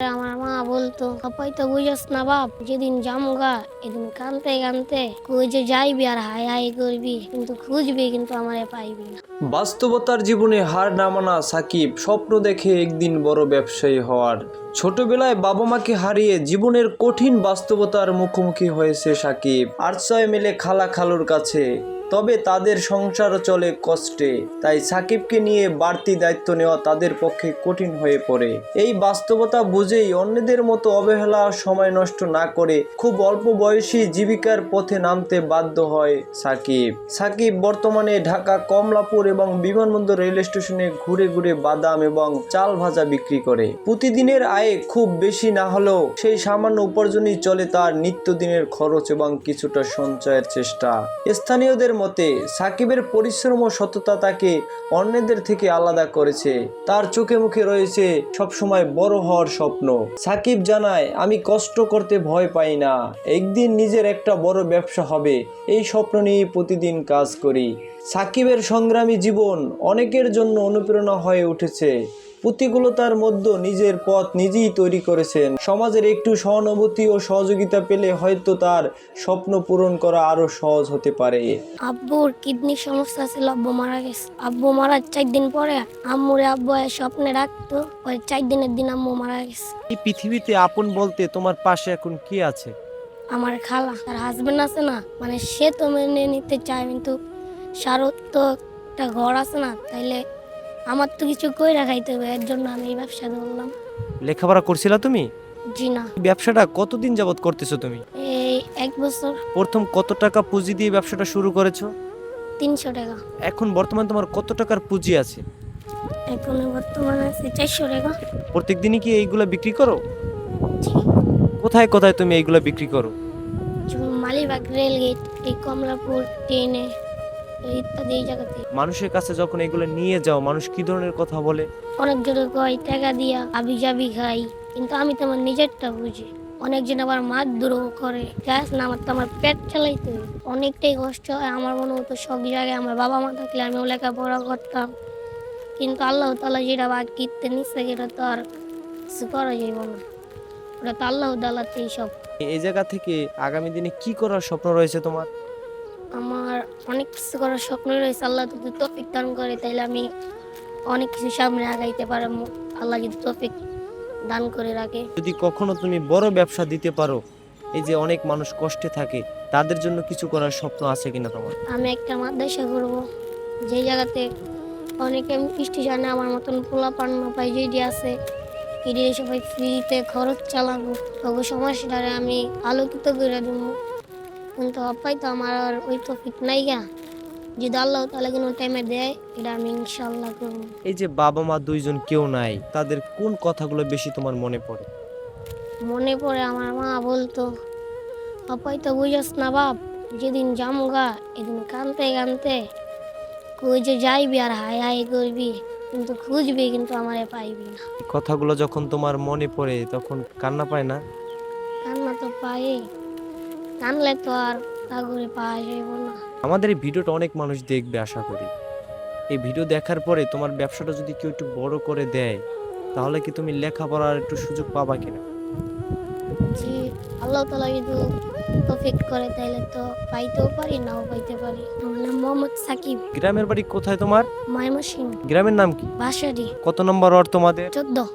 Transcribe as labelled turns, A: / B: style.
A: আমার মা বলতো, "পাপাই তো বুঝস না বাপ, যেদিন জামগা এদিন কানতে কানতে কই যে যাইবি আর হাই হাই করবি, কিন্তু খুঁজবি কিন্তু আমারে পাইবি না।"
B: বাস্তবতার জীবনে হার না মানা সাকিব স্বপ্ন দেখে একদিন বড় ব্যবসায়ী হওয়ার। ছোটবেলায় বাবা মাকে হারিয়ে জীবনের কঠিন বাস্তবতার মুখোমুখি হয়েছে সাকিব। আশ্রয় মেলে খালা খালুর কাছে, তবে তাদের সংসার চলে কষ্টে। তাই সাকিবকে নিয়ে বাড়তি দায়িত্ব নেওয়া তাদের পক্ষে কঠিন হয়ে পড়ে। এই বাস্তবতা বুঝেই অন্যদের মতো অবহেলা সময় নষ্ট না করে খুব অল্প বয়সী জীবিকার পথে নামতে বাধ্য হয় সাকিব। সাকিব বর্তমানে ঢাকা কমলাপুর এবং বিমানবন্দর রেল স্টেশনে ঘুরে ঘুরে বাদাম এবং চাল ভাজা বিক্রি করে। প্রতিদিনের আয়ে খুব বেশি না হলেও সেই সামান্য উপার্জনই চলে তার নিত্যদিনের খরচ এবং কিছুটা সঞ্চয়ের চেষ্টা। স্থানীয়দের মতে সাকিবের পরিশ্রম ও সততা তাকে অন্যদের থেকে আলাদা করেছে। তার চোখে মুখে রয়েছে সবসময় বড় হওয়ার স্বপ্ন। সাকিব জানায়, "আমি কষ্ট করতে ভয় পাই না, একদিন নিজের একটা বড় ব্যবসা হবে, এই স্বপ্ন নিয়ে প্রতিদিন কাজ করি।" সাকিবের সংগ্রামী জীবন অনেকের জন্য অনুপ্রেরণা হয়ে উঠেছে। প্রতিকূলতার মধ্যে নিজের পথ নিজেই তৈরি করেছেন। সমাজের একটু সহানুভূতি ও সহযোগিতা পেলে হয়তো তার স্বপ্ন পূরণ করা আরো সহজ হতে পারে।
A: আব্বুর কিডনির সমস্যা ছিল, আব্বু মারা গেছে। আব্বু মারার 4 দিন পরে আম্মুরে আব্বু স্বপ্নে ডাকতো, ওই 4 দিনের দিন আম্মু মারা গেছে।
C: এই পৃথিবীতে আপন বলতে তোমার পাশে এখন কি আছে?
A: আমার খালা, তার হাজবেন্ড আছে না, মানে সে তো মেনে নিতে চায়, কিন্তু সারও তো একটা ঘর আছে না, তাইলে আমার তো কিছু কইরা খাইতে হবে, এর জন্য আমি এই ব্যবসা ধরলাম।
C: লেখাপড়া করছিলা তুমি?
A: জি না,
C: এই ব্যবসাটা কতদিন যাবত করতেছো তুমি?
A: এই 1 বছর।
C: প্রথম কত টাকা পুঁজি দিয়ে ব্যবসাটা শুরু করেছো?
A: 300 টাকা।
C: এখন বর্তমানে তোমার কত টাকার পুঁজি আছে?
A: এখন বর্তমানে আছে 400 টাকা।
C: প্রত্যেক দিনই কি এইগুলা বিক্রি করো?
A: জি।
C: কোথায় কোথায় তুমি এইগুলা বিক্রি করো?
A: যেমন মালিবাগ রেলগেট, এই কমলাপুর ট্রেনে, ইত্যাদি এই জায়গাতে।
C: মানুষের কাছে যখন এগুলো নিয়ে যাও, মানুষ কি ধরনের কথা বলে?
A: অনেকজনে কয় টাকা দিয়া আবি যাবি খাই, কিন্তু আমি তো আমার নিজেরটা বুঝি। অনেকজন আবার মারধরও করে, গ্যাস না, আমার তো আমার পেট চালাইতে হবে। অনেকটাই কষ্ট হয়। আমার মনে হতো সব জায়গায় আমার বাবা মা থাকলে আমিও লেখাপড়া করতাম, কিন্তু আল্লাহ তাআলা যেটা বাকিতে নিচ্ছে সেটা তো আর কিছু করা যাইব না, ওটা তো আল্লাহ তাআলাতেই সব।
C: এই জায়গা থেকে আগামী দিনে কি করার স্বপ্ন রয়েছে তোমার?
A: আমার অনেক কিছু করার স্বপ্ন রয়েছে, আল্লাহ যদি তৌফিক দান করে তাইলে আমি অনেক কিছু সামনে আগাইতে পারবো, আল্লাহ যদি তৌফিক দান করে রাখে।
C: যদি কখনো তুমি বড় ব্যবসা দিতে পারো, এই যে অনেক মানুষ কষ্টে থাকে, তাদের জন্য কিছু করার স্বপ্ন আছে কিনা তোমার?
A: আমি একটা মাদ্রাসা করব, যে জায়গাতে অনেকে স্টেশনে আমার মতন পোলাপান পাই যেটি আছে, এটি সবাই ফ্রিতে খরচ চালাবো, তবু সমস্যাটারে আমি আলোকিত করে দেবো। কিন্তু অপাই তো আমার আর ওই তৌফিক নাই গা, যদি আল্লাহ তাআলা কোনো টাইমে দেয়, এটা আমি ইনশাআল্লাহ করবো।
C: এই যে বাবা মা দুইজন কেউ নাই, তাদের কোন কথাগুলো বেশি তোমার মনে পড়ে?
A: মনে পড়ে আমার মা বলতো, "পাপাই তো বুঝস না বাপ, যেদিন জামগা এদিন কানতে কানতে কই যে যাইবি আর হাই হাই করবি, কিন্তু খুঁজবি কিন্তু আমারে পাইবি না।"
C: এই কথাগুলো যখন তোমার মনে পড়ে তখন কান্না পায় না?
A: কান্না তো পায়ে, কানলে তো আর কাগরে পাওয়া যাইব না।
C: আমাদের এই ভিডিওটা অনেক মানুষ দেখবে আশা করি। এই ভিডিও দেখার পরে তোমার ব্যবসাটা যদি কেউ একটু বড় করে দেয়, তাহলে কি তুমি লেখাপড়ার একটু সুযোগ পাবা কিনা?
A: যে আল্লাহ তাআলা যদি তৌফিক করে তাইলে তো পাইতেও পারি, নাও পাইতে পারি। আমার নাম মোহাম্মদ সাকিব,
C: গ্রামের বাড়ি কোথায় তোমার?
A: ময়মনসিংহ,
C: গ্রামের নাম কি?
A: বাসারি
C: কত নম্বর ওয়ার্ড তোমাদের?
A: 14।